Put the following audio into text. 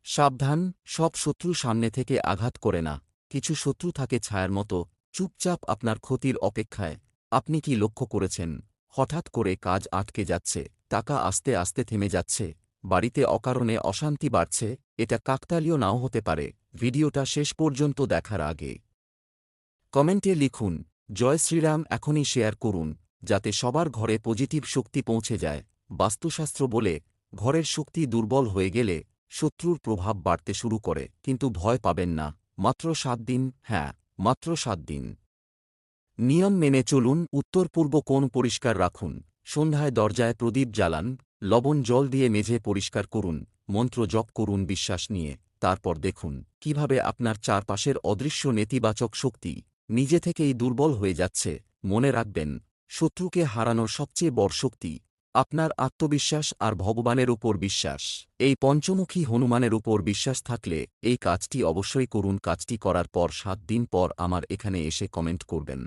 সাবধান, সব শত্রু সামনে থেকে আঘাত করে না। কিছু শত্রু থাকে ছায়ার মতো, চুপচাপ আপনার ক্ষতির অপেক্ষায়। আপনি কি লক্ষ্য করেছেন, হঠাৎ করে কাজ আটকে যাচ্ছে, টাকা আস্তে আস্তে থেমে যাচ্ছে, বাড়িতে অকারণে অশান্তি বাড়ছে? এটা কাকতালীয় নাও হতে পারে। ভিডিওটা শেষ পর্যন্ত দেখার আগে কমেন্টে লিখুন জয় শ্রীরাম, এখনই শেয়ার করুন, যাতে সবার ঘরে পজিটিভ শক্তি পৌঁছে যায়। বাস্তুশাস্ত্র বলে, ঘরের শক্তি দুর্বল হয়ে গেলে শত্রুর প্রভাব বাড়তে শুরু করে। কিন্তু ভয় পাবেন না, মাত্র 7 দিন, হ্যাঁ, মাত্র 7 দিন। নিয়ম মেনে চলুন। উত্তর পূর্ব কোণ পরিষ্কার রাখুন, সন্ধ্যায় দরজায় প্রদীপ জ্বালান, লবণ জল দিয়ে মেঝে পরিষ্কার করুন, মন্ত্র জপ করুন বিশ্বাস নিয়ে। তারপর দেখুন কিভাবে আপনার চারপাশের অদৃশ্য নেতিবাচক শক্তি নিজে থেকেই দুর্বল হয়ে যাচ্ছে। মনে রাখবেন, শত্রুকে হারানোর সবচেয়ে বড় শক্তি আপনার আত্মবিশ্বাস আর ভগবানের উপর বিশ্বাস। এই পঞ্চমুখী হনুমানের উপর বিশ্বাস থাকলে এই কাজটি অবশ্যই করুন। কাজটি করার পর 7 দিন পর আমার এখানে এসে কমেন্ট করবেন।